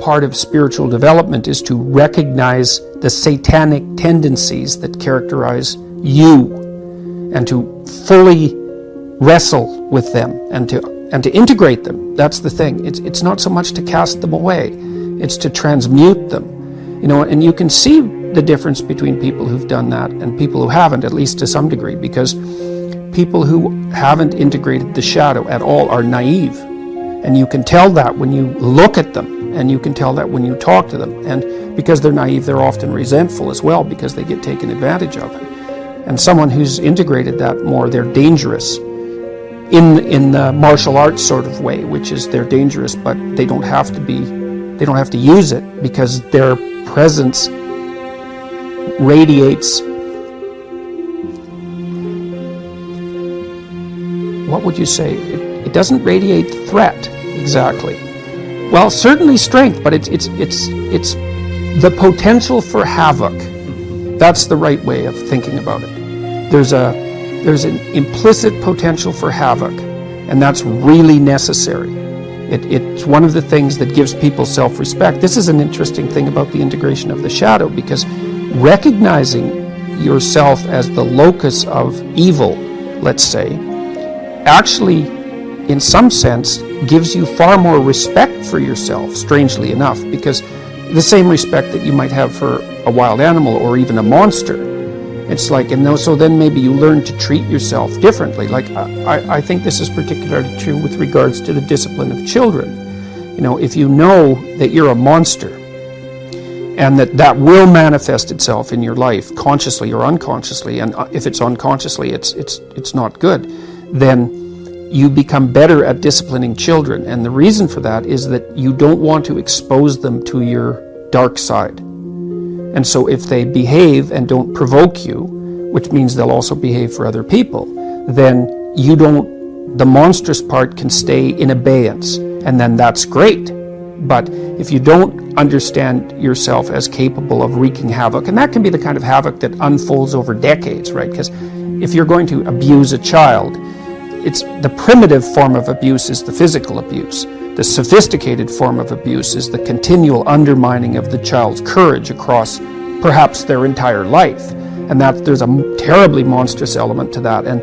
part of spiritual development is to recognize the satanic tendencies that characterize you, and to fully wrestle with them, and to integrate them. That's the thing. It's not so much to cast them away, it's to transmute them. And you can see the difference between people who've done that and people who haven't, at least to some degree, because people who haven't integrated the shadow at all are naive. And you can tell that when you look at them, and you can tell that when you talk to them. And because they're naive, they're often resentful as well, because they get taken advantage of. And someone who's integrated that more, they're dangerous in the martial arts sort of way, which is they're dangerous, but they don't have to use it, because their presence radiates, what would you say? It doesn't radiate threat exactly. Well, certainly strength, but it's the potential for havoc. That's the right way of thinking about it. There's an implicit potential for havoc, and that's really necessary. It's one of the things that gives people self-respect. This is an interesting thing about the integration of the shadow, because recognizing yourself as the locus of evil, let's say, actually, in some sense, gives you far more respect for yourself, strangely enough, because the same respect that you might have for a wild animal or even a monster. It's like, so then maybe you learn to treat yourself differently. Like, I think this is particularly true with regards to the discipline of children. If you know that you're a monster, and that will manifest itself in your life, consciously or unconsciously, and if it's unconsciously, it's not good, then you become better at disciplining children. And the reason for that is that you don't want to expose them to your dark side. And so if they behave and don't provoke you, which means they'll also behave for other people, then the monstrous part can stay in abeyance, and then that's great. But if you don't understand yourself as capable of wreaking havoc, and that can be the kind of havoc that unfolds over decades, right? Because if you're going to abuse a child, the primitive form of abuse is the physical abuse. The sophisticated form of abuse is the continual undermining of the child's courage across perhaps their entire life. And there's a terribly monstrous element to that. And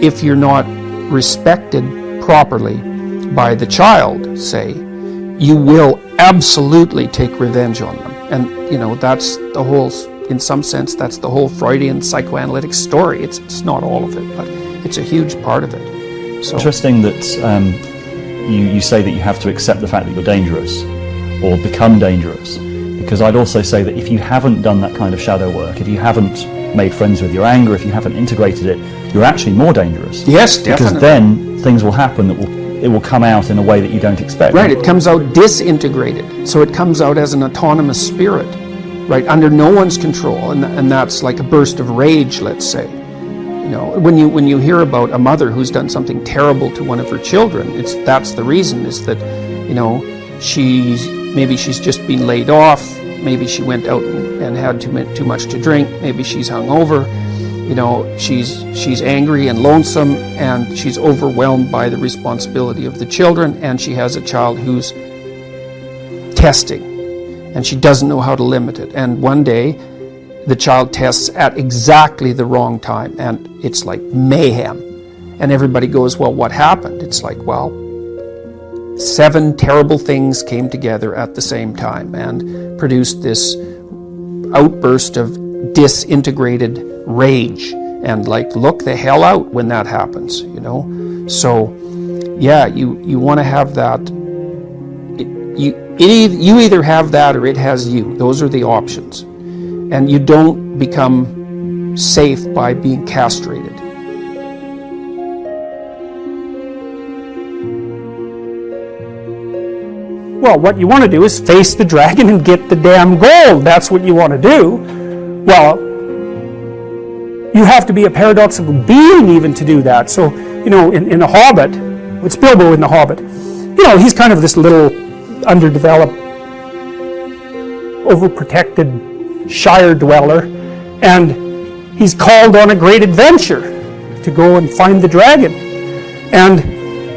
if you're not respected properly by the child, say, you will absolutely take revenge on them. And, that's the whole, in some sense, that's the whole Freudian psychoanalytic story. It's not all of it, but it's a huge part of it. So interesting that you say that you have to accept the fact that you're dangerous or become dangerous, because I'd also say that if you haven't done that kind of shadow work, if you haven't made friends with your anger, if you haven't integrated it, you're actually more dangerous. Yes, definitely. Because then things will happen it will come out in a way that you don't expect. Right, it comes out disintegrated. So it comes out as an autonomous spirit, right, under no one's control, and that's like a burst of rage, let's say. When you hear about a mother who's done something terrible to one of her children, that's the reason, is that, she's just been laid off, maybe she went out and had too much to drink, maybe she's hungover, she's angry and lonesome, and she's overwhelmed by the responsibility of the children, and she has a child who's testing, and she doesn't know how to limit it. And one day, the child tests at exactly the wrong time, and it's like mayhem. And everybody goes, well, what happened? It's like, well, 7 terrible things came together at the same time and produced this outburst of disintegrated rage. And like, look the hell out when that happens, So, yeah, you want to have that. You either have that or it has you. Those are the options. And you don't become safe by being castrated. Well, what you want to do is face the dragon and get the damn gold. That's what you want to do. Well, you have to be a paradoxical being even to do that. So, in The Hobbit, it's Bilbo in The Hobbit, he's kind of this little underdeveloped, overprotected Shire dweller, and he's called on a great adventure to go and find the dragon, and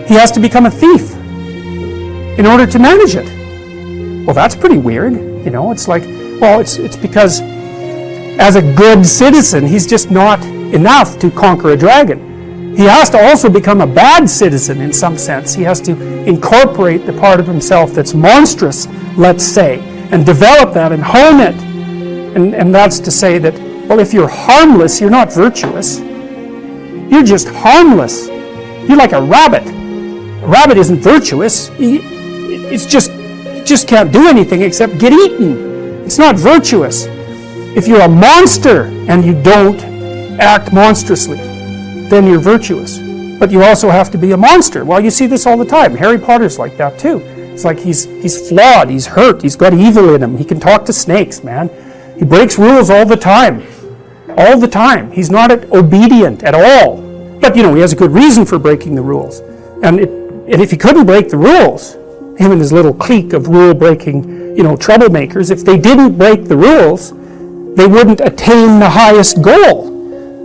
he has to become a thief in order to manage it. Well, that's pretty weird. It's like, well, it's because as a good citizen, he's just not enough to conquer a dragon. He has to also become a bad citizen in some sense. He has to incorporate the part of himself that's monstrous, let's say, and develop that and hone it. And that's to say that, well, if you're harmless, you're not virtuous. You're just harmless. You're like a rabbit. A rabbit isn't virtuous. It just can't do anything except get eaten. It's not virtuous. If you're a monster and you don't act monstrously, then you're virtuous. But you also have to be a monster. Well, you see this all the time. Harry Potter's like that too. It's like he's flawed, he's hurt, he's got evil in him. He can talk to snakes, man. He breaks rules all the time. All the time. He's not obedient at all. But, he has a good reason for breaking the rules. And if he couldn't break the rules, him and his little clique of rule-breaking, troublemakers, if they didn't break the rules, they wouldn't attain the highest goal.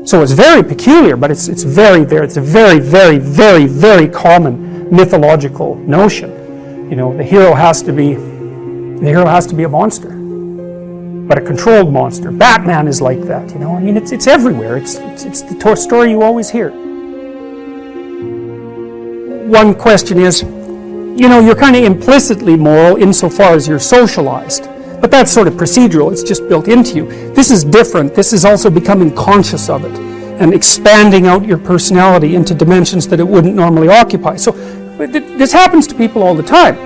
So it's very peculiar, but it's a very, very, very, very common mythological notion. The hero has to be a monster, but a controlled monster. Batman is like that. It's everywhere. It's the story you always hear. One question is, you're kind of implicitly moral insofar as you're socialized. But that's sort of procedural. It's just built into you. This is different. This is also becoming conscious of it and expanding out your personality into dimensions that it wouldn't normally occupy. So this happens to people all the time.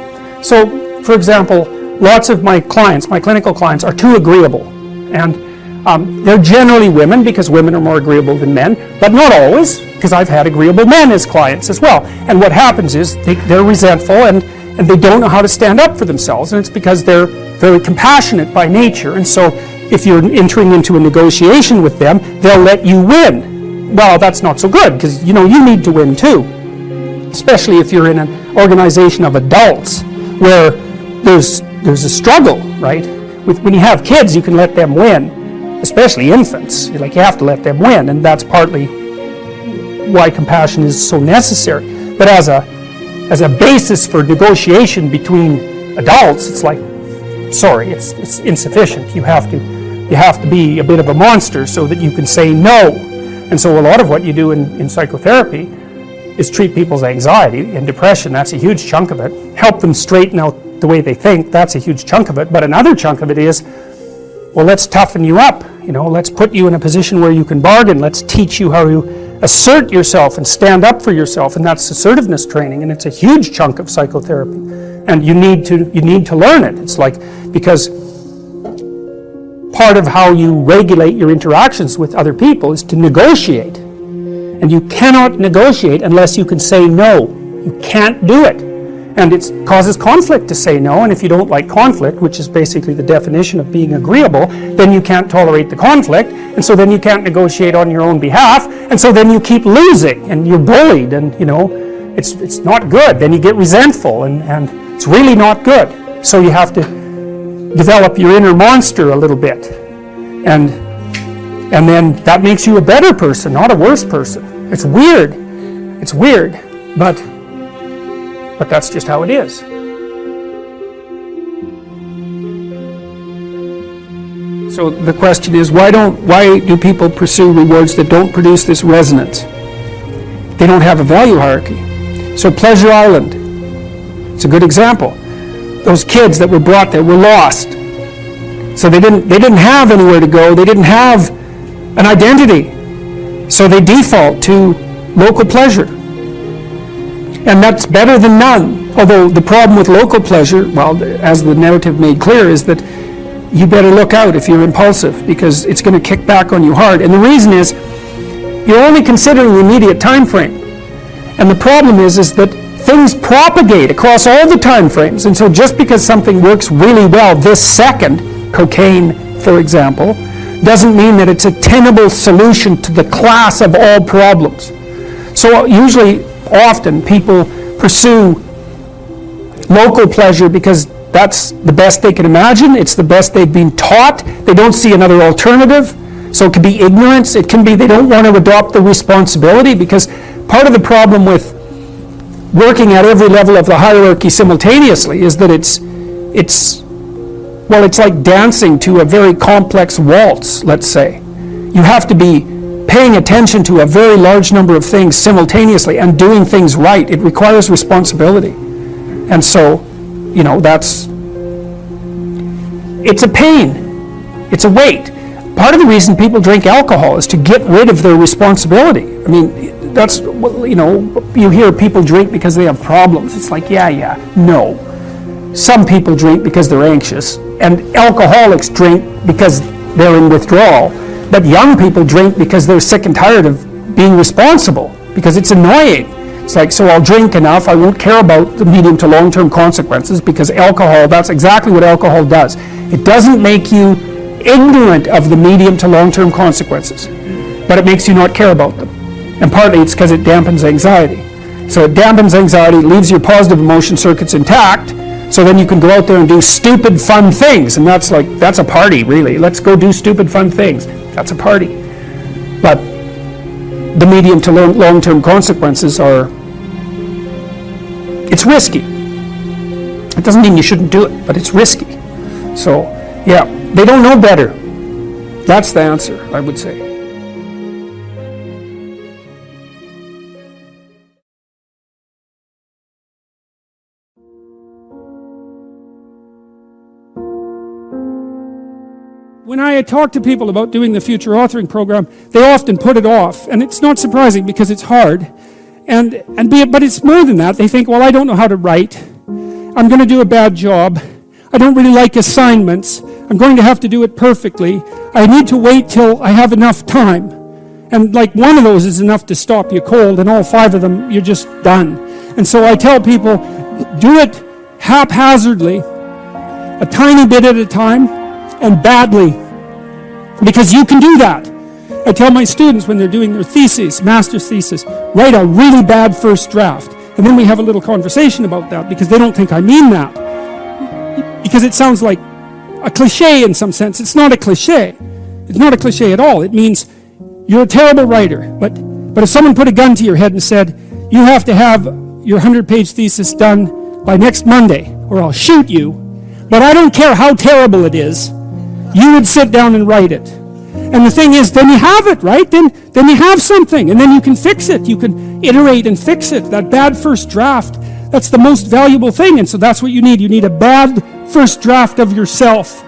So, for example, lots of my clinical clients, are too agreeable. And they're generally women, because women are more agreeable than men, but not always, because I've had agreeable men as clients as well. And what happens is they're resentful and they don't know how to stand up for themselves, and it's because they're very compassionate by nature. And so if you're entering into a negotiation with them, they'll let you win. Well, that's not so good, because you need to win too, especially if you're in an organization of adults where there's a struggle, right? When you have kids, you can let them win, especially infants. You have to let them win, and that's partly why compassion is so necessary. But as a basis for negotiation between adults, it's like, sorry, it's insufficient. You have to be a bit of a monster so that you can say no. And so a lot of what you do in psychotherapy is treat people's anxiety and depression. That's a huge chunk of it. Help them straighten out the way they think. That's a huge chunk of it. But another chunk of it is, well, let's toughen you up. Let's put you in a position where you can bargain. Let's teach you how to assert yourself and stand up for yourself. And that's assertiveness training. And it's a huge chunk of psychotherapy. And you need to learn it. It's like, because part of how you regulate your interactions with other people is to negotiate. And you cannot negotiate unless you can say no. You can't do it. And it causes conflict to say no, and if you don't like conflict, which is basically the definition of being agreeable, then you can't tolerate the conflict, and so then you can't negotiate on your own behalf, and so then you keep losing, and you're bullied, and it's not good. Then you get resentful, and it's really not good. So you have to develop your inner monster a little bit, and then that makes you a better person, not a worse person. It's weird, but that's just how it is. So the question is, why do people pursue rewards that don't produce this resonance? They don't have a value hierarchy. So Pleasure Island, it's a good example. Those kids that were brought there were lost. So they didn't have anywhere to go. They didn't have an identity. So they default to local pleasure. And that's better than none. Although the problem with local pleasure, well, as the narrative made clear, is that you better look out if you're impulsive, because it's going to kick back on you hard. And the reason is, you're only considering the immediate time frame. And the problem is that things propagate across all the time frames. And so just because something works really well this second, cocaine, for example, doesn't mean that it's a tenable solution to the class of all problems. So usually, often, people pursue local pleasure because that's the best they can imagine. It's the best they've been taught. They don't see another alternative. So it can be ignorance. It can be they don't want to adopt the responsibility, because part of the problem with working at every level of the hierarchy simultaneously is that it's Well, it's like dancing to a very complex waltz, let's say. You have to be paying attention to a very large number of things simultaneously and doing things right. It requires responsibility. And so, it's a pain. It's a weight. Part of the reason people drink alcohol is to get rid of their responsibility. I mean, that's, you hear people drink because they have problems. It's like, no. Some people drink because they're anxious, and alcoholics drink because they're in withdrawal. But young people drink because they're sick and tired of being responsible, because it's annoying. It's like, so I'll drink enough, I won't care about the medium to long-term consequences, because alcohol, that's exactly what alcohol does. It doesn't make you ignorant of the medium to long-term consequences, but it makes you not care about them. And partly it's because it dampens anxiety. So it dampens anxiety, leaves your positive emotion circuits intact, so then you can go out there and do stupid fun things. And that's a party, really. Let's go do stupid fun things. That's a party. But the medium to long-term consequences it's risky. It doesn't mean you shouldn't do it, but it's risky. So, they don't know better. That's the answer, I would say. When I talk to people about doing the future authoring program, they often put it off, and it's not surprising because it's hard. But it's more than that. They think, well, I don't know how to write. I'm going to do a bad job. I don't really like assignments. I'm going to have to do it perfectly. I need to wait till I have enough time. And one of those is enough to stop you cold, and all 5 of them, you're just done. And so I tell people, do it haphazardly, a tiny bit at a time, and badly, because you can do that. I tell my students when they're doing their thesis, master's thesis, write a really bad first draft, and then we have a little conversation about that, because they don't think I mean that, because it sounds like a cliche in some sense. It's not a cliche. It's not a cliche at all. It means you're a terrible writer, but if someone put a gun to your head and said, you have to have your 100-page thesis done by next Monday, or I'll shoot you, but I don't care how terrible it is, you would sit down and write it. And the thing is, then you have it, right? Then you have something, and then you can fix it. You can iterate and fix it. That bad first draft, that's the most valuable thing, and so that's what you need. You need a bad first draft of yourself.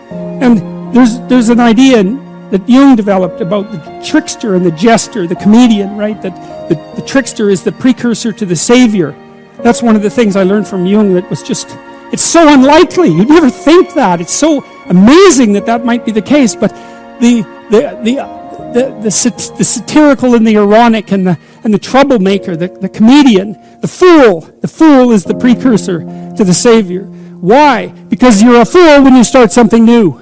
And there's an idea that Jung developed about the trickster and the jester, the comedian, right? That the trickster is the precursor to the savior. That's one of the things I learned from Jung that was just, it's so unlikely. You'd never think that. It's so amazing that might be the case, but the satirical and the ironic and the troublemaker, the comedian, the fool is the precursor to the savior. Why? Because you're a fool when you start something new.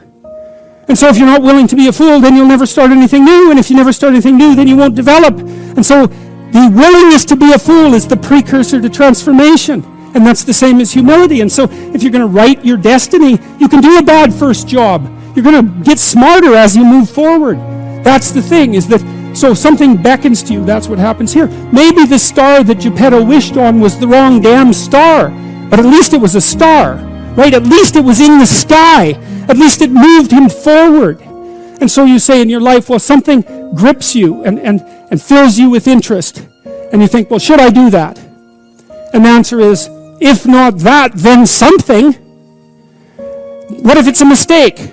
And so if you're not willing to be a fool, then you'll never start anything new, and if you never start anything new, then you won't develop. And so the willingness to be a fool is the precursor to transformation. And that's the same as humility. And so if you're going to write your destiny, you can do a bad first job. You're going to get smarter as you move forward. That's the thing, is that, so something beckons to you, that's what happens here. Maybe the star that Geppetto wished on was the wrong damn star, but at least it was a star, right? At least it was in the sky. At least it moved him forward. And so you say in your life, well, something grips you and fills you with interest. And you think, well, should I do that? And the answer is, if not that, then something. What if it's a mistake?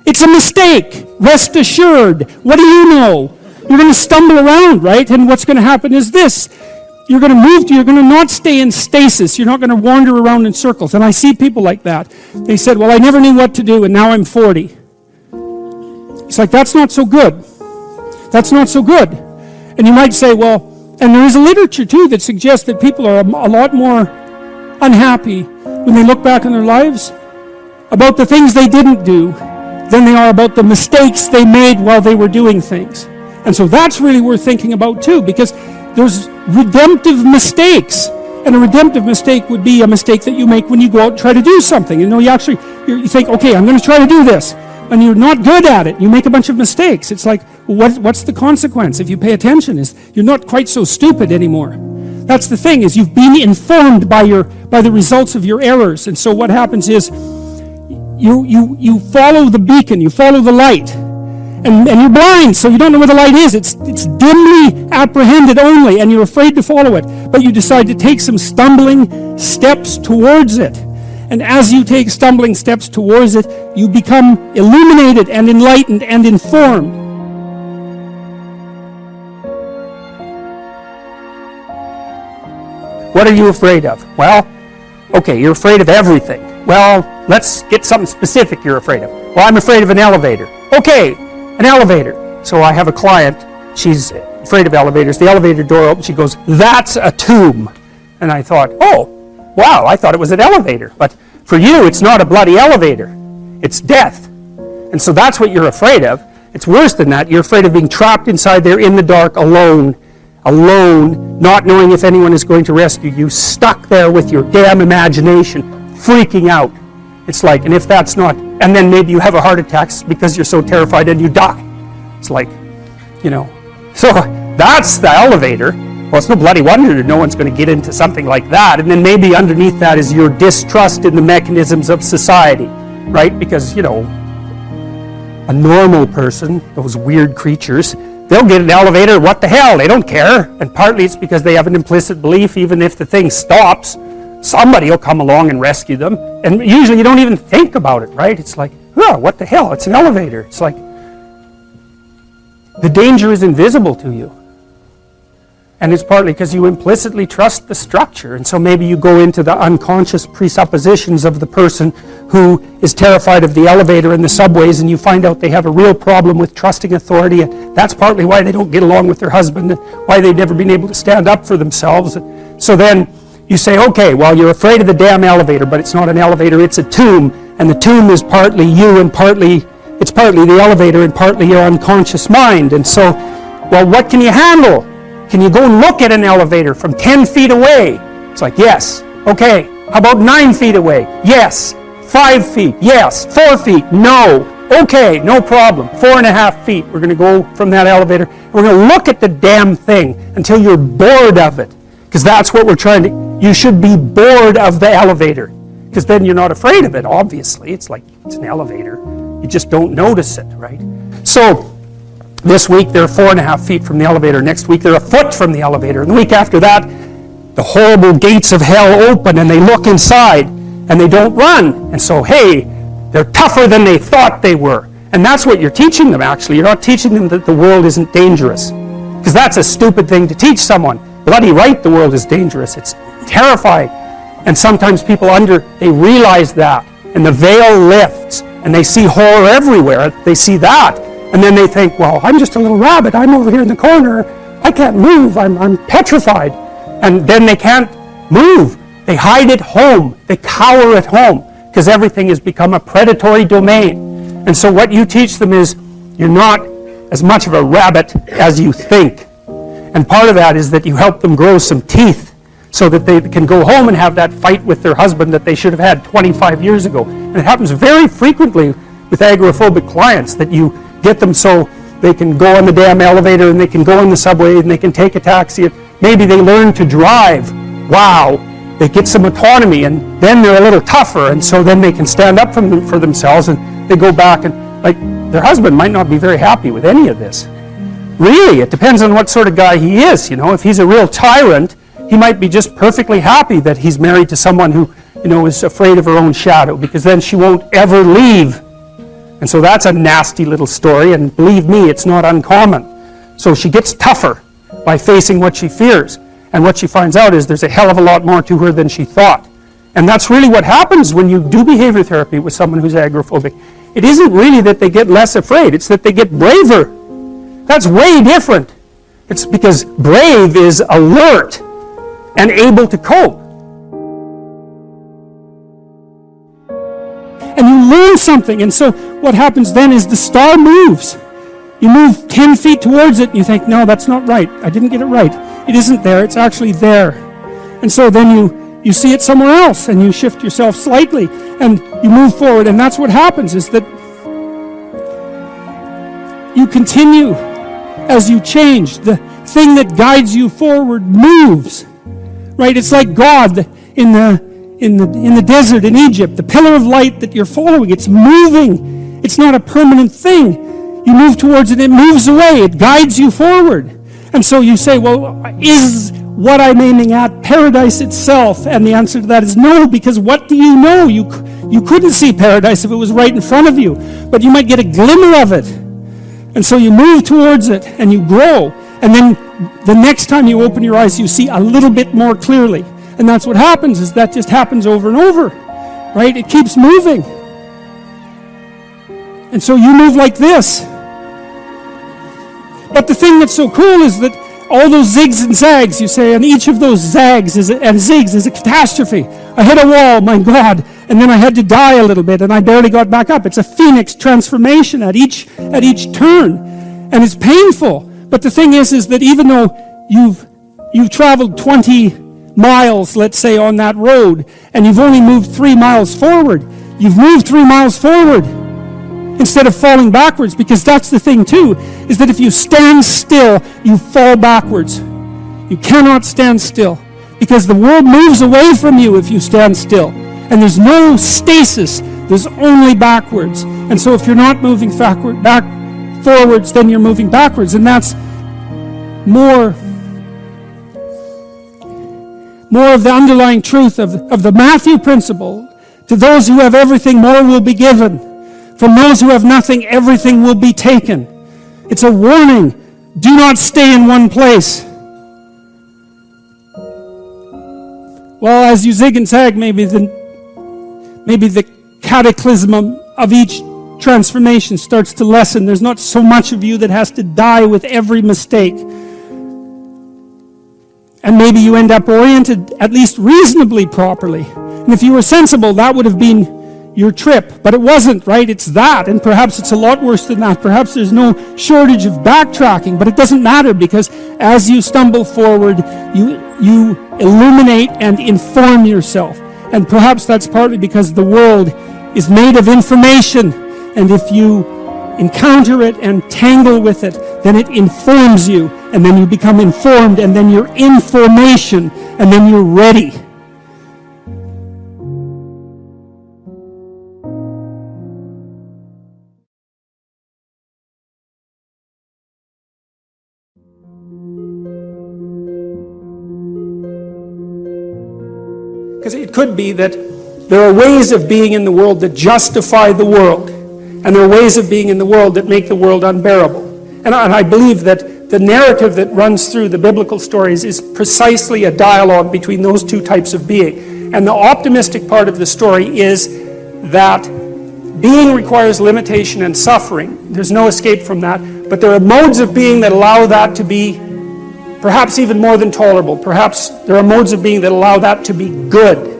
It's a mistake. Rest assured. What do you know? You're going to stumble around, right? And what's going to happen is this. You're going to not stay in stasis. You're not going to wander around in circles. And I see people like that. They said, well, I never knew what to do, and now I'm 40. It's like, that's not so good. That's not so good. And you might say, well, and there is a literature, too, that suggests that people are a lot more unhappy when they look back on their lives about the things they didn't do than they are about the mistakes they made while they were doing things. And so that's really worth thinking about, too, because there's redemptive mistakes. And a redemptive mistake would be a mistake that you make when you go out and try to do something. You think, okay, I'm going to try to do this. And you're not good at it. You make a bunch of mistakes. It's like, well, what's the consequence? If you pay attention, is you're not quite so stupid anymore. That's the thing, is you've been informed by the results of your errors. And so what happens is, you follow the beacon, you follow the light. And you're blind, so you don't know where the light is. It's dimly apprehended only, and you're afraid to follow it. But you decide to take some stumbling steps towards it. And as you take stumbling steps towards it, you become illuminated and enlightened and informed. What are you afraid of? Well, okay, you're afraid of everything. Well, let's get something specific you're afraid of. Well, I'm afraid of an elevator. Okay, an elevator. So I have a client, she's afraid of elevators. The elevator door opens, she goes, "That's a tomb." And I thought, oh, wow, I thought it was an elevator. But for you, it's not a bloody elevator. It's death. And so that's what you're afraid of. It's worse than that. You're afraid of being trapped inside there in the dark, alone, not knowing if anyone is going to rescue you, stuck there with your damn imagination, freaking out. It's like, and if that's not, and then maybe you have a heart attack because you're so terrified and you die. It's like, so that's the elevator. Well, it's no bloody wonder that no one's going to get into something like that. And then maybe underneath that is your distrust in the mechanisms of society, right? Because, a normal person, those weird creatures, they'll get an elevator, what the hell, they don't care. And partly it's because they have an implicit belief, even if the thing stops, somebody will come along and rescue them. And usually you don't even think about it, right? It's like, oh, what the hell, it's an elevator. It's like, the danger is invisible to you. And it's partly because you implicitly trust the structure. And so maybe you go into the unconscious presuppositions of the person who is terrified of the elevator and the subways, and you find out they have a real problem with trusting authority. And that's partly why they don't get along with their husband, and why they've never been able to stand up for themselves. So then you say, okay, well, you're afraid of the damn elevator, but it's not an elevator, it's a tomb. And the tomb is partly you, and it's partly the elevator, and partly your unconscious mind. And so, well, what can you handle? Can you go and look at an elevator from 10 feet away? It's like, yes. Okay. How about 9 feet away? Yes. 5 feet? Yes. 4 feet? No. Okay, no problem. 4.5 feet. We're going to go from that elevator. We're going to look at the damn thing until you're bored of it. Because that's what we're trying to... You should be bored of the elevator. Because then you're not afraid of it, obviously. It's like, it's an elevator. You just don't notice it, right? So... this week they're 4.5 feet from the elevator. Next week they're a foot from the elevator. And the week after that, the horrible gates of hell open and they look inside and they don't run. And so, hey, they're tougher than they thought they were. And that's what you're teaching them, actually. You're not teaching them that the world isn't dangerous. Because that's a stupid thing to teach someone. Bloody right, the world is dangerous. It's terrifying. And sometimes people they realize that. And the veil lifts. And they see horror everywhere. They see that. And then they think, well, I'm just a little rabbit. I'm over here in the corner. I can't move. I'm petrified. And then they can't move. They hide at home. They cower at home because everything has become a predatory domain. And so what you teach them is you're not as much of a rabbit as you think. And part of that is that you help them grow some teeth so that they can go home and have that fight with their husband that they should have had 25 years ago. And it happens very frequently with agoraphobic clients that you get them so they can go on the damn elevator and they can go on the subway and they can take a taxi. Maybe they learn to drive. Wow. They get some autonomy and then they're a little tougher, and so then they can stand up for themselves, and they go back and, like, their husband might not be very happy with any of this. Really, it depends on what sort of guy he is. If he's a real tyrant, he might be just perfectly happy that he's married to someone who, is afraid of her own shadow, because then she won't ever leave. And so that's a nasty little story, and believe me, it's not uncommon. So she gets tougher by facing what she fears. And what she finds out is there's a hell of a lot more to her than she thought. And that's really what happens when you do behavior therapy with someone who's agoraphobic. It isn't really that they get less afraid, it's that they get braver. That's way different. It's because brave is alert and able to cope. And you learn something. And so what happens then is the star moves. You move 10 feet towards it and you think, no, that's not right. I didn't get it right. It isn't there. It's actually there. And so then you see it somewhere else and you shift yourself slightly and you move forward. And that's what happens, is that you continue as you change. The thing that guides you forward moves. Right? It's like God in in the desert in Egypt, the pillar of light that you're following, it's moving. It's not a permanent thing. You move towards it, it moves away, it guides you forward. And so you say, well, is what I'm aiming at paradise itself? And the answer to that is no, because what do you know? You couldn't see paradise if it was right in front of you, but you might get a glimmer of it. And so you move towards it and you grow. And then the next time you open your eyes, you see a little bit more clearly. And that's what happens, is that just happens over and over, right? It keeps moving. And so you move like this. But the thing that's so cool is that all those zigs and zags, you say, and each of those zags and zigs is a catastrophe. I hit a wall, my God, and then I had to die a little bit, and I barely got back up. It's a phoenix transformation at each turn, and it's painful. But the thing is that even though you've traveled 20 miles, let's say, on that road, and you've only moved 3 miles forward, you've moved 3 miles forward instead of falling backwards, because that's the thing too, is that if you stand still, you fall backwards. You cannot stand still, because the world moves away from you if you stand still. And there's no stasis, there's only backwards. And so if you're not moving forwards, then you're moving backwards. And that's more of the underlying truth of the Matthew principle. To those who have everything, more will be given. From those who have nothing, everything will be taken. It's a warning. Do not stay in one place. Well, as you zig and zag, maybe the cataclysm of each transformation starts to lessen. There's not so much of you that has to die with every mistake. And maybe you end up oriented at least reasonably properly. And if you were sensible, that would have been your trip. But it wasn't, right? It's that. And perhaps it's a lot worse than that. Perhaps there's no shortage of backtracking. But it doesn't matter, because as you stumble forward, you illuminate and inform yourself. And perhaps that's partly because the world is made of information. And if you encounter it and tangle with it, then it informs you. And then you become informed. And then you're information. And then you're ready. Because it could be that there are ways of being in the world that justify the world, and there are ways of being in the world that make the world unbearable. And I believe that the narrative that runs through the biblical stories is precisely a dialogue between those two types of being. And the optimistic part of the story is that being requires limitation and suffering. There's no escape from that. But there are modes of being that allow that to be perhaps even more than tolerable. Perhaps there are modes of being that allow that to be good.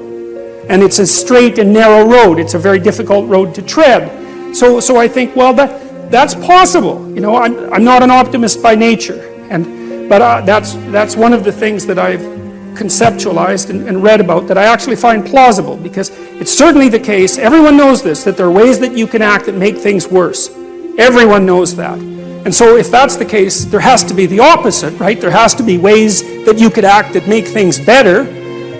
And it's a straight and narrow road. It's a very difficult road to tread. So I think, well, that's possible. You know, I'm not an optimist by nature, but that's one of the things that I've conceptualized and read about that I actually find plausible, because it's certainly the case. Everyone knows this, that there are ways that you can act that make things worse. Everyone knows that. And so if that's the case, there has to be the opposite, right? There has to be ways that you could act that make things better.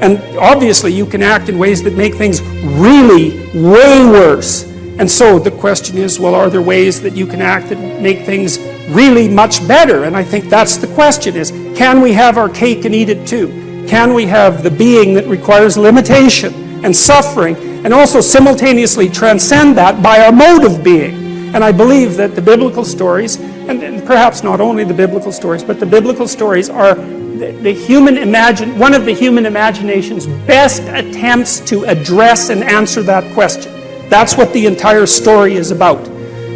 And obviously you can act in ways that make things really way worse. And so the question is, well, are there ways that you can act that make things really much better? And I think that's the question, is can we have our cake and eat it too? Can we have the being that requires limitation and suffering, and also simultaneously transcend that by our mode of being? And I believe that the biblical stories, and perhaps not only the biblical stories, but the biblical stories are one of the human imagination's best attempts to address and answer that question. That's what the entire story is about.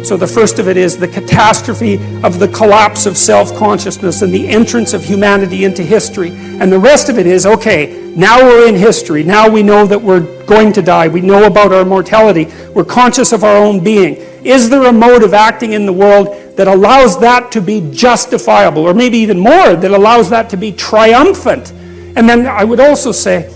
So the first of it is the catastrophe of the collapse of self-consciousness and the entrance of humanity into history. And the rest of it is, okay, now we're in history. Now we know that we're going to die. We know about our mortality. We're conscious of our own being. Is there a mode of acting in the world that allows that to be justifiable, or maybe even more, that allows that to be triumphant? And then I would also say,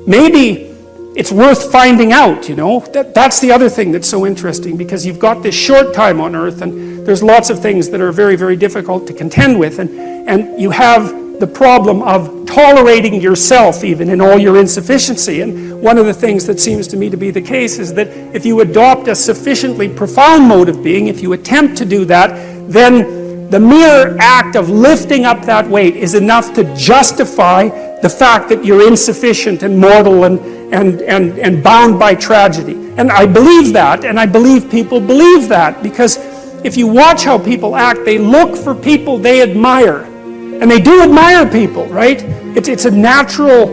maybe it's worth finding out, you know. That's the other thing that's so interesting, because you've got this short time on earth, and there's lots of things that are very, very difficult to contend with, and you have the problem of tolerating yourself even in all your insufficiency. And one of the things that seems to me to be the case is that if you adopt a sufficiently profound mode of being, if you attempt to do that, then the mere act of lifting up that weight is enough to justify the fact that you're insufficient and mortal and bound by tragedy. And I believe that, and I believe people believe that, because if you watch how people act, they look for people they admire. And they do admire people, right? It's a natural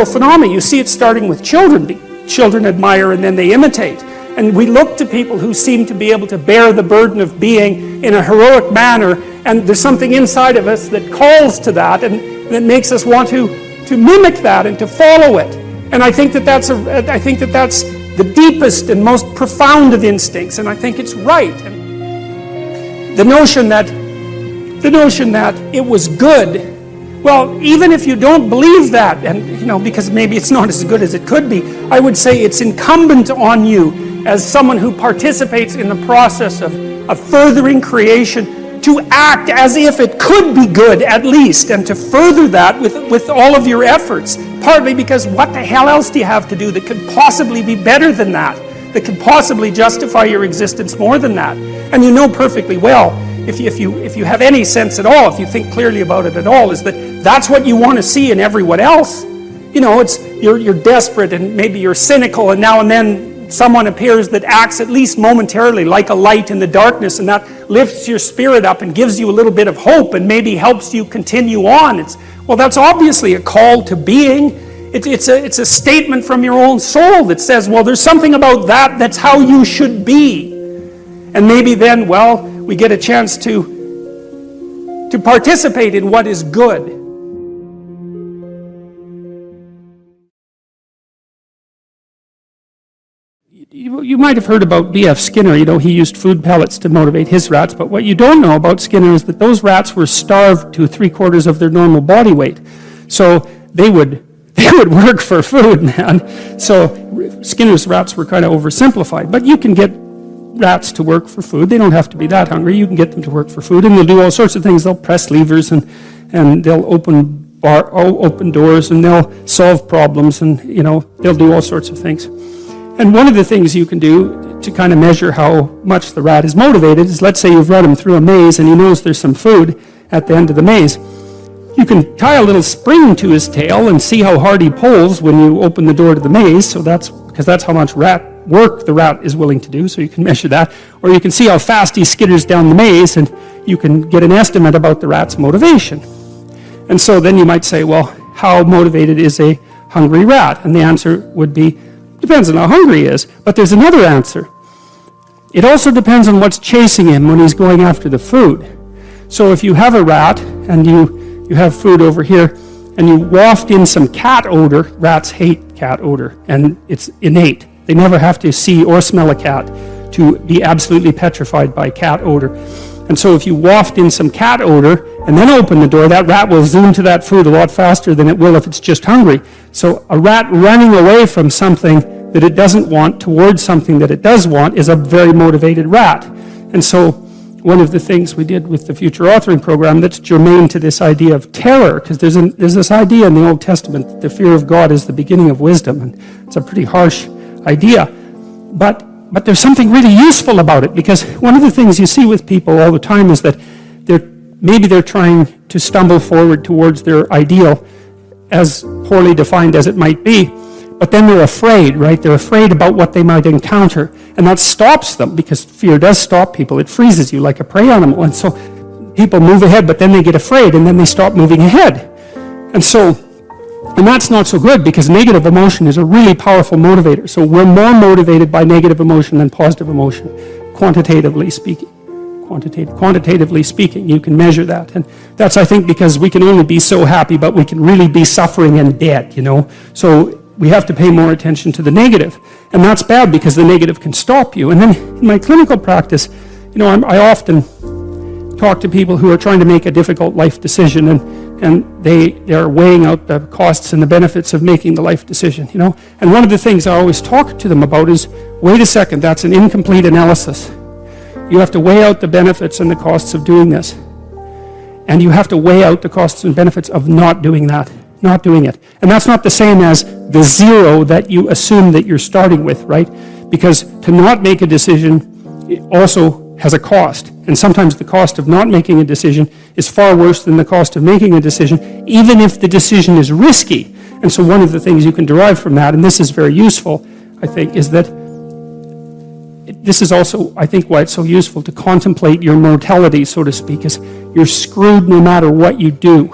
phenomenon. You see it starting with children. Children admire and then they imitate. And we look to people who seem to be able to bear the burden of being in a heroic manner, and there's something inside of us that calls to that and that makes us want to mimic that and to follow it. And I think that that's the deepest and most profound of instincts, and I think it's right. And the notion that it was good, well, even if you don't believe that, and because maybe it's not as good as it could be, I would say it's incumbent on you as someone who participates in the process of furthering creation to act as if it could be good at least, and to further that with all of your efforts. Partly because what the hell else do you have to do that could possibly be better than that could possibly justify your existence more than that? And you know perfectly well, if you have any sense at all, if you think clearly about it at all, is that that's what you want to see in everyone else. You're desperate and maybe you're cynical, and now and then someone appears that acts at least momentarily like a light in the darkness, and that lifts your spirit up and gives you a little bit of hope and maybe helps you continue on. That's obviously a call to being. It's a statement from your own soul that says, well, there's something about that's how you should be. And maybe then, we get a chance to participate in what is good. You might have heard about B.F. Skinner. He used food pellets to motivate his rats, but what you don't know about Skinner is that those rats were starved to 3/4 of their normal body weight. So they would work for food, man. So Skinner's rats were kind of oversimplified, but you can get rats to work for food. They don't have to be that hungry. You can get them to work for food, and they'll do all sorts of things. They'll press levers and they'll open doors, and they'll solve problems, and they'll do all sorts of things. And one of the things you can do to kind of measure how much the rat is motivated is, let's say you've run him through a maze and he knows there's some food at the end of the maze. You can tie a little spring to his tail and see how hard he pulls when you open the door to the maze. So that's how much rat work the rat is willing to do, so you can measure that. Or you can see how fast he skitters down the maze, and you can get an estimate about the rat's motivation. And so then you might say, well, how motivated is a hungry rat? And the answer would be, depends on how hungry he is. But there's another answer. It also depends on what's chasing him when he's going after the food. So if you have a rat and you have food over here and you waft in some cat odor, rats hate cat odor, and it's innate. They never have to see or smell a cat to be absolutely petrified by cat odor. And so if you waft in some cat odor and then open the door, that rat will zoom to that food a lot faster than it will if it's just hungry. So a rat running away from something that it doesn't want towards something that it does want is a very motivated rat. And so one of the things we did with the future authoring program that's germane to this idea of terror, because there's this idea in the Old Testament that the fear of God is the beginning of wisdom, and it's a pretty harsh idea. But there's something really useful about it, because one of the things you see with people all the time is that they're trying to stumble forward towards their ideal, as poorly defined as it might be, but then they're afraid, right? They're afraid about what they might encounter, and that stops them, because fear does stop people. It freezes you like a prey animal, and so people move ahead, but then they get afraid, and then they stop moving ahead. And that's not so good, because negative emotion is a really powerful motivator. So we're more motivated by negative emotion than positive emotion, quantitatively speaking. Quantitatively speaking, you can measure that. And that's, I think, because we can only be so happy, but we can really be suffering and dead, So we have to pay more attention to the negative. And that's bad, because the negative can stop you. And then in my clinical practice, I often talk to people who are trying to make a difficult life decision, and they are weighing out the costs and the benefits of making the life decision, And one of the things I always talk to them about is, wait a second, that's an incomplete analysis. You have to weigh out the benefits and the costs of doing this. And you have to weigh out the costs and benefits of not doing that, not doing it. And that's not the same as the zero that you assume that you're starting with, right? Because to not make a decision also has a cost. And sometimes the cost of not making a decision is far worse than the cost of making a decision, even if the decision is risky. And so one of the things you can derive from that, and this is very useful, I think, is that this is also, I think, why it's so useful to contemplate your mortality, so to speak, is you're screwed no matter what you do.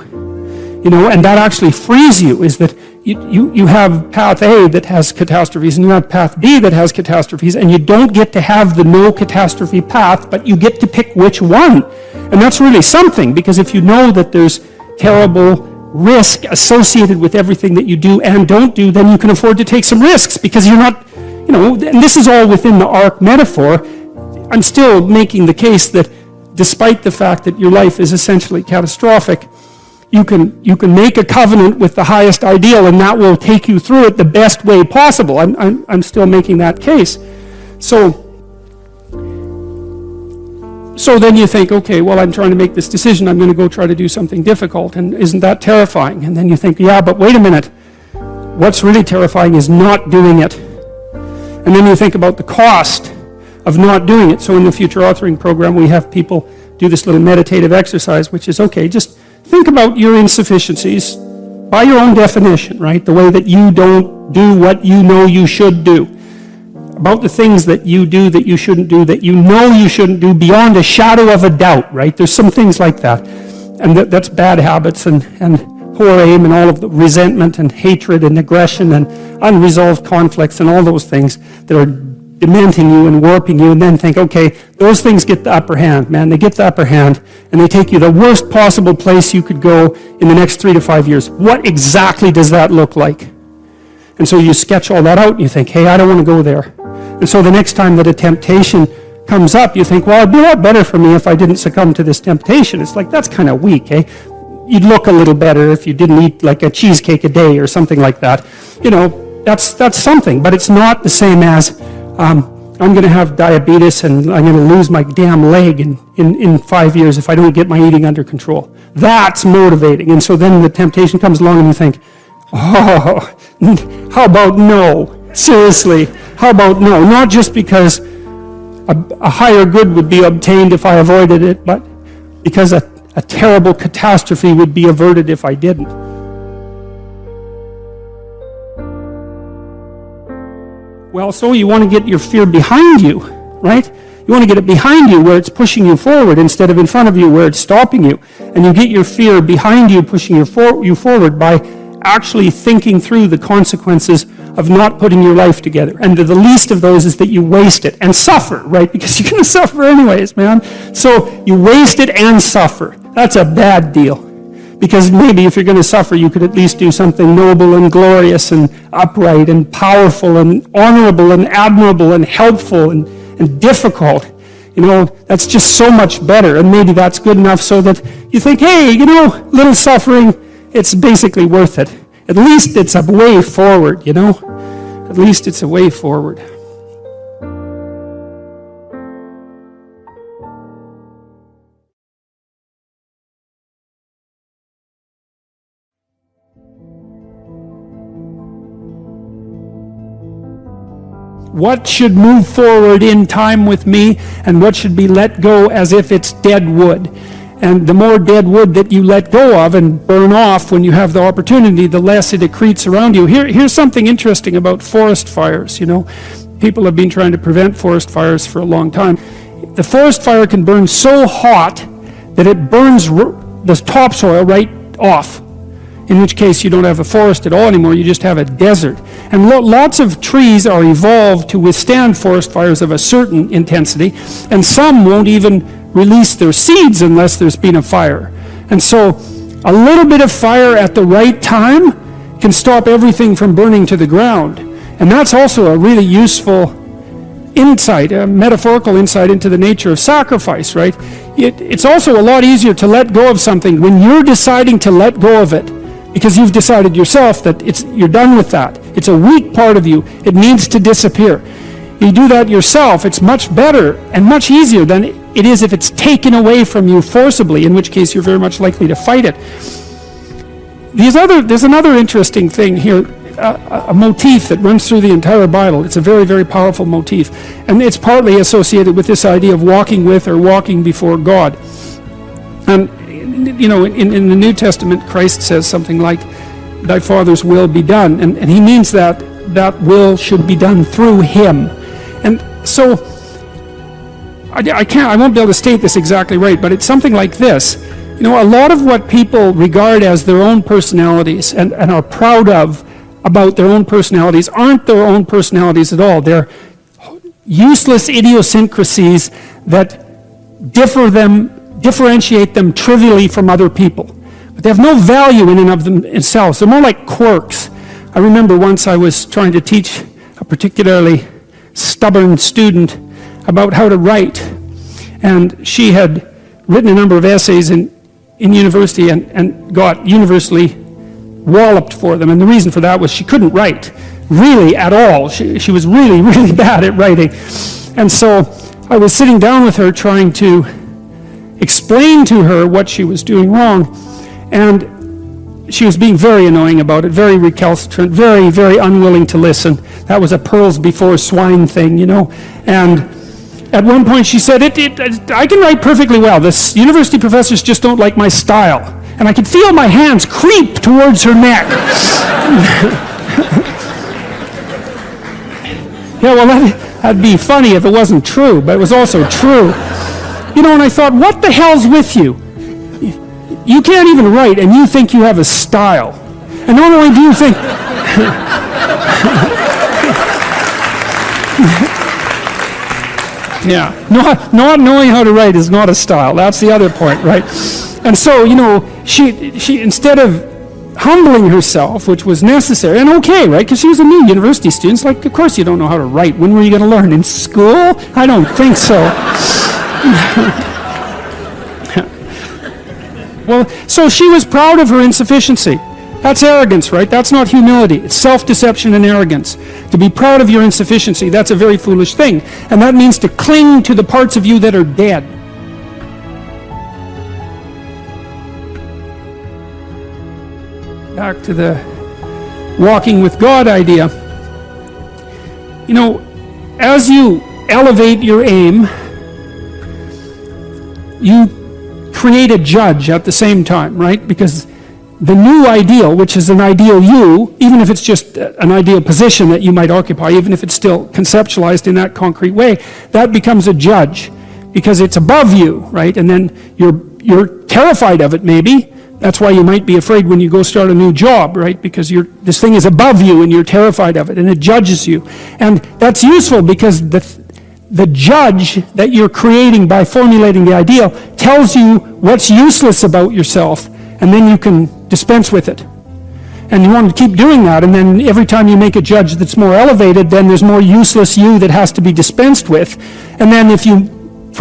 You know, and that actually frees you, is that you have path A that has catastrophes, and you have path B that has catastrophes, and you don't get to have the no catastrophe path, but you get to pick which one. And that's really something, because if you know that there's terrible risk associated with everything that you do and don't do, then you can afford to take some risks, because you're not, you know, and this is all within the ark metaphor. I'm still making the case that despite the fact that your life is essentially catastrophic, you can make a covenant with the highest ideal, and that will take you through it the best way possible. I'm still making that case. So then you think, okay, well, I'm trying to make this decision. I'm going to go try to do something difficult, and isn't that terrifying? And then you think, yeah, but wait a minute. What's really terrifying is not doing it. And then you think about the cost of not doing it. So in the future authoring program, we have people do this little meditative exercise, which is, okay, just think about your insufficiencies by your own definition, right? The way that you don't do what you know you should do. About the things that you do that you shouldn't do, that you know you shouldn't do beyond a shadow of a doubt, right? There's some things like that. And that's bad habits and poor aim and all of the resentment and hatred and aggression and unresolved conflicts and all those things that are dementing you and warping you, and then think, okay, those things get the upper hand, man. They get the upper hand, and they take you the worst possible place you could go in the next 3 to 5 years. What exactly does that look like? And so you sketch all that out, and you think, hey, I don't want to go there. And so the next time that a temptation comes up, you think, well, it'd be a lot better for me if I didn't succumb to this temptation. It's like, that's kind of weak, eh? You'd look a little better if you didn't eat like a cheesecake a day or something like that. You know, that's something, but it's not the same as I'm going to have diabetes and I'm going to lose my damn leg in 5 years if I don't get my eating under control. That's motivating. And so then the temptation comes along and you think, oh, how about no? Seriously, how about no? Not just because a higher good would be obtained if I avoided it, but because a terrible catastrophe would be averted if I didn't. Well, so you want to get your fear behind you, right? You want to get it behind you where it's pushing you forward instead of in front of you where it's stopping you. And you get your fear behind you, pushing you forward by actually thinking through the consequences of not putting your life together. And the least of those is that you waste it and suffer, right? Because you're going to suffer anyways, man. So you waste it and suffer. That's a bad deal. Because maybe if you're going to suffer, you could at least do something noble and glorious and upright and powerful and honorable and admirable and helpful and difficult. You know, that's just so much better. And maybe that's good enough so that you think, hey, you know, little suffering, it's basically worth it. At least it's a way forward, you know. At least it's a way forward. What should move forward in time with me, and what should be let go as if it's dead wood? And the more dead wood that you let go of and burn off when you have the opportunity, the less it accretes around you. Here's something interesting about forest fires, you know. People have been trying to prevent forest fires for a long time. The forest fire can burn so hot that it burns the topsoil right off. In which case you don't have a forest at all anymore, you just have a desert. And lots of trees are evolved to withstand forest fires of a certain intensity, and some won't even release their seeds unless there's been a fire. And so a little bit of fire at the right time can stop everything from burning to the ground. And that's also a really useful insight, a metaphorical insight into the nature of sacrifice, right? It's also a lot easier to let go of something when you're deciding to let go of it, because you've decided yourself that you're done with that. It's a weak part of you. It needs to disappear. You do that yourself, it's much better and much easier than it is if it's taken away from you forcibly, in which case you're very much likely to fight it. There's another interesting thing here, a motif that runs through the entire Bible. It's a very, very powerful motif. And it's partly associated with this idea of walking with or walking before God. And, you know, in the New Testament, Christ says something like, thy Father's will be done. And he means that will should be done through him. And so, I won't be able to state this exactly right, but it's something like this. You know, a lot of what people regard as their own personalities and are proud of about their own personalities aren't their own personalities at all. They're useless idiosyncrasies that differentiate them trivially from other people. But they have no value in and of themselves. They're more like quirks. I remember once I was trying to teach a particularly stubborn student about how to write. And she had written a number of essays in university and got universally walloped for them. And the reason for that was she couldn't write, really at all. She was really, really bad at writing. And so I was sitting down with her trying to explain to her what she was doing wrong. And she was being very annoying about it, very recalcitrant, very, very unwilling to listen. That was a pearls before swine thing, you know. And at one point she said, I can write perfectly well. The university professors just don't like my style. And I could feel my hands creep towards her neck. Yeah, well, that'd be funny if it wasn't true, but it was also true. You know, and I thought, what the hell's with you? You can't even write, and you think you have a style. And not only do you think... Yeah, not knowing how to write is not a style. That's the other point, right? And so, you know, she instead of humbling herself, which was necessary, and okay, right? Because she was a new university student. It's like, of course you don't know how to write. When were you going to learn? In school? I don't think so. Well, so she was proud of her insufficiency. That's arrogance, right? That's not humility. It's self-deception and arrogance. To be proud of your insufficiency, that's a very foolish thing. And that means to cling to the parts of you that are dead. Back to the walking with God idea. You know, as you elevate your aim, you create a judge at the same time, right? Because the new ideal, which is an ideal you, even if it's just an ideal position that you might occupy, even if it's still conceptualized in that concrete way, that becomes a judge because it's above you, right? And then you're terrified of it, maybe. That's why you might be afraid when you go start a new job, right? Because this thing is above you and you're terrified of it and it judges you. And that's useful because the judge that you're creating by formulating the ideal tells you what's useless about yourself, and then you can dispense with it. And you want to keep doing that, and then every time you make a judge that's more elevated, then there's more useless you that has to be dispensed with. And then if you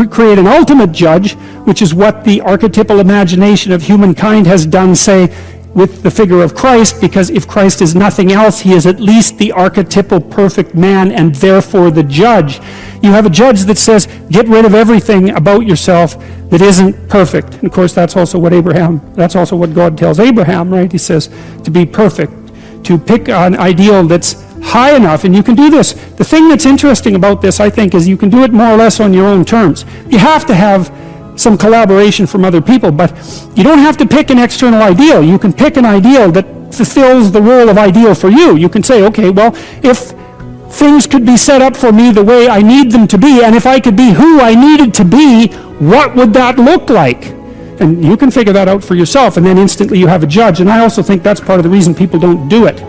create an ultimate judge, which is what the archetypal imagination of humankind has done, say, with the figure of Christ, because if Christ is nothing else, he is at least the archetypal perfect man and therefore the judge. You have a judge that says, get rid of everything about yourself that isn't perfect. And of course, that's also what God tells Abraham, right? He says to be perfect, to pick an ideal that's high enough, and you can do this. The thing that's interesting about this, I think, is you can do it more or less on your own terms. You have to have some collaboration from other people, but you don't have to pick an external ideal. You can pick an ideal that fulfills the role of ideal for you. You can say, okay, well, if things could be set up for me the way I need them to be, and if I could be who I needed to be, what would that look like? And you can figure that out for yourself, and then instantly you have a judge. And I also think that's part of the reason people don't do it,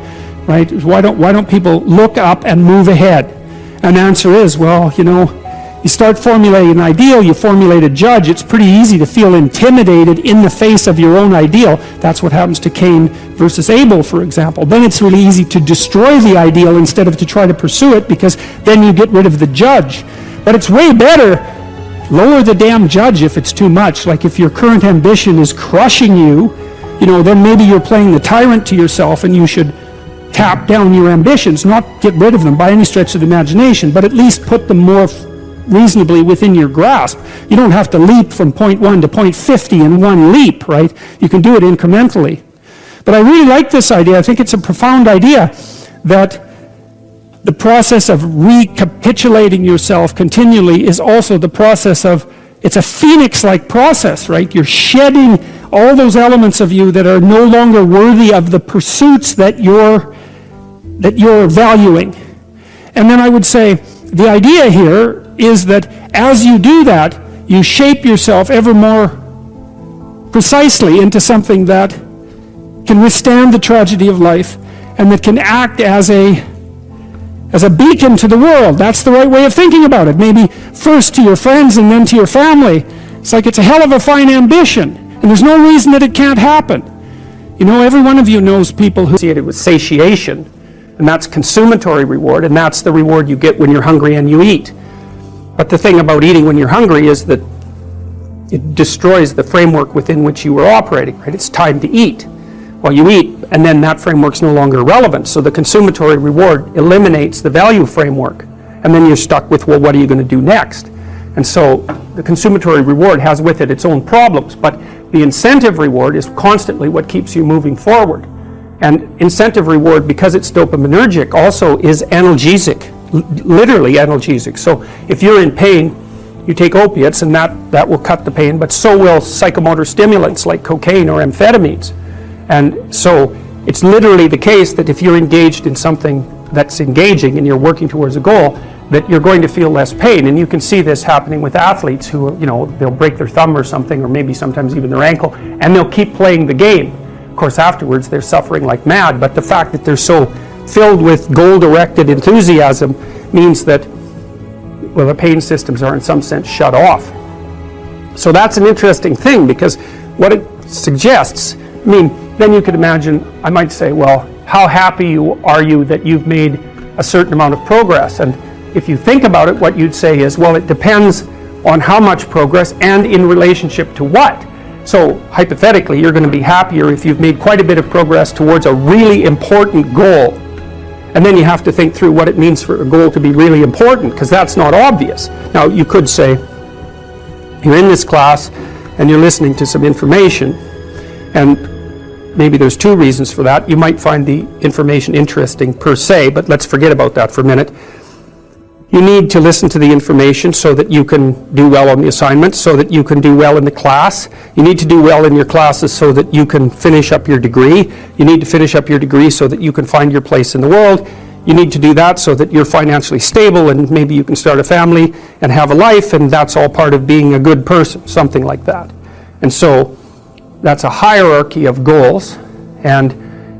right? Why don't people look up and move ahead? And the answer is, well, you know, you start formulating an ideal, you formulate a judge, it's pretty easy to feel intimidated in the face of your own ideal. That's what happens to Cain versus Abel, for example. Then it's really easy to destroy the ideal instead of to try to pursue it, because then you get rid of the judge. But it's way better, lower the damn judge if it's too much. Like if your current ambition is crushing you, you know, then maybe you're playing the tyrant to yourself, and you should tap down your ambitions, not get rid of them by any stretch of the imagination, but at least put them more reasonably within your grasp. You don't have to leap from point 1 to point 50 in one leap, right? You can do it incrementally. But I really like this idea. I think it's a profound idea that the process of recapitulating yourself continually is also the process of, it's a phoenix-like process, right? You're shedding all those elements of you that are no longer worthy of the pursuits that you're valuing. And then I would say, the idea here is that as you do that, you shape yourself ever more precisely into something that can withstand the tragedy of life and that can act as a beacon to the world. That's the right way of thinking about it. Maybe first to your friends and then to your family. It's like it's a hell of a fine ambition, and there's no reason that it can't happen. You know, every one of you knows people who Associated with satiation, and that's consummatory reward, and that's the reward you get when you're hungry and you eat. But the thing about eating when you're hungry is that it destroys the framework within which you were operating, right? It's time to eat. Well, you eat, and then that framework's no longer relevant. So the consummatory reward eliminates the value framework. And then you're stuck with, well, what are you going to do next? And so the consummatory reward has with it its own problems. But the incentive reward is constantly what keeps you moving forward. And incentive reward, because it's dopaminergic, also is analgesic, literally analgesic. So if you're in pain, you take opiates, and that will cut the pain, but so will psychomotor stimulants like cocaine or amphetamines. And so it's literally the case that if you're engaged in something that's engaging and you're working towards a goal, that you're going to feel less pain. And you can see this happening with athletes who, you know, they'll break their thumb or something, or maybe sometimes even their ankle, and they'll keep playing the game. Of course, afterwards they're suffering like mad, but the fact that they're so filled with goal-directed enthusiasm means that, well, the pain systems are in some sense shut off. So that's an interesting thing, because what it suggests, I mean, then you could imagine, I might say, well, how happy are you that you've made a certain amount of progress? And if you think about it, what you'd say is, well, it depends on how much progress and in relationship to what. So hypothetically, you're going to be happier if you've made quite a bit of progress towards a really important goal. And then you have to think through what it means for a goal to be really important, because that's not obvious. Now, you could say, you're in this class and you're listening to some information, and maybe there's two reasons for that. You might find the information interesting per se, but let's forget about that for a minute. You need to listen to the information so that you can do well on the assignments, so that you can do well in the class. You need to do well in your classes so that you can finish up your degree. You need to finish up your degree so that you can find your place in the world. You need to do that so that you're financially stable and maybe you can start a family and have a life, and that's all part of being a good person, something like that. And so that's a hierarchy of goals, and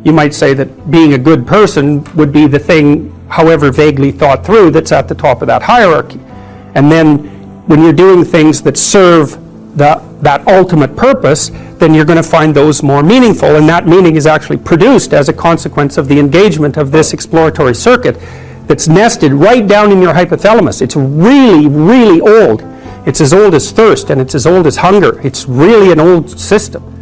you might say that being a good person would be the thing, however vaguely thought through, that's at the top of that hierarchy. And then when you're doing things that serve that ultimate purpose, then you're going to find those more meaningful, and that meaning is actually produced as a consequence of the engagement of this exploratory circuit that's nested right down in your hypothalamus. It's really, really old. It's as old as thirst, and it's as old as hunger. It's really an old system.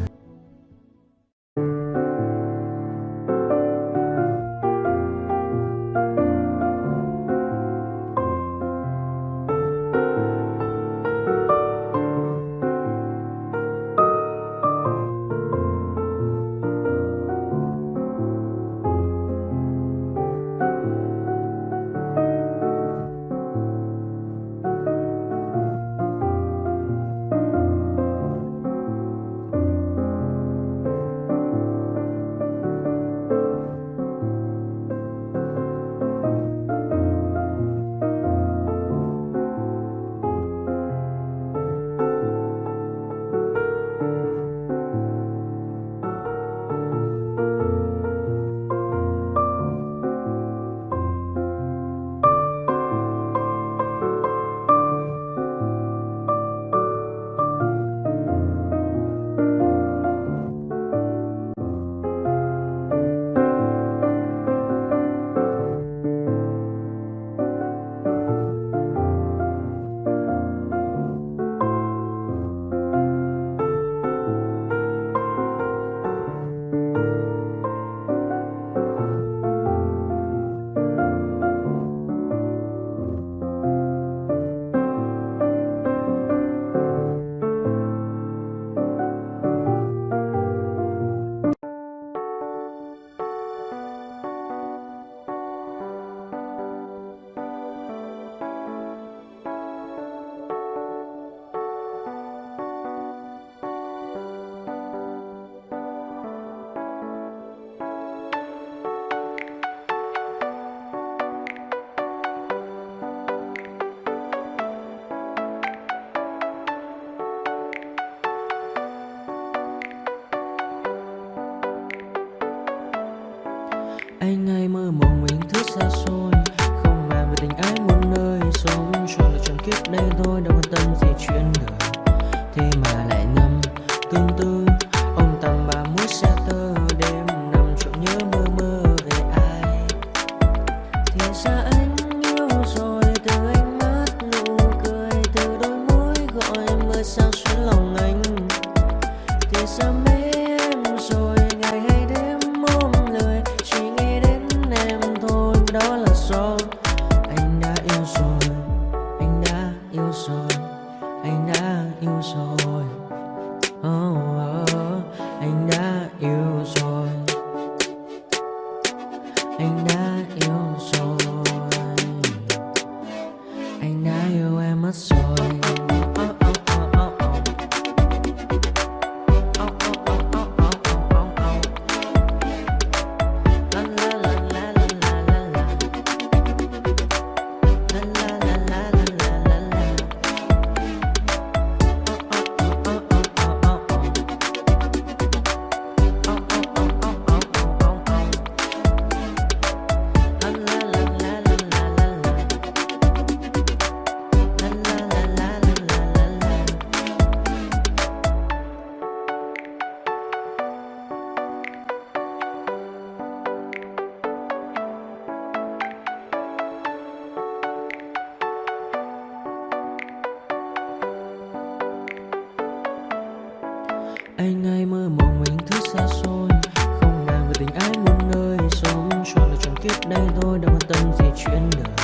Anh hay mơ mộng mình thứ xa xôi, không màng về tình ái muôn nơi, sống cho là trọn kiếp đây thôi, đâu quan tâm gì chuyện đời. Thế mà lại ngầm tương tư, ông tầm bà mũi xe tơ, đêm nằm trộm nhớ mơ mơ về ai. Thì ra anh yêu rồi, từ ánh mắt nụ cười, từ đôi môi gọi mưa sao xuyến lòng anh. Thì ra mê em rồi, ngày hay đêm ôm lời, chỉ nghĩ đến em thôi, đó là do anh đã yêu rồi, anh đã yêu rồi, anh đã yêu rồi. Oh, oh, anh đã yêu rồi, anh đã yêu rồi, anh đã yêu em mất rồi. Anh hay mơ mộng mình thứ xa xôi, không màng về tình ái muôn nơi, sống cho là trọn kiếp đây thôi, đâu quan tâm gì chuyện đời.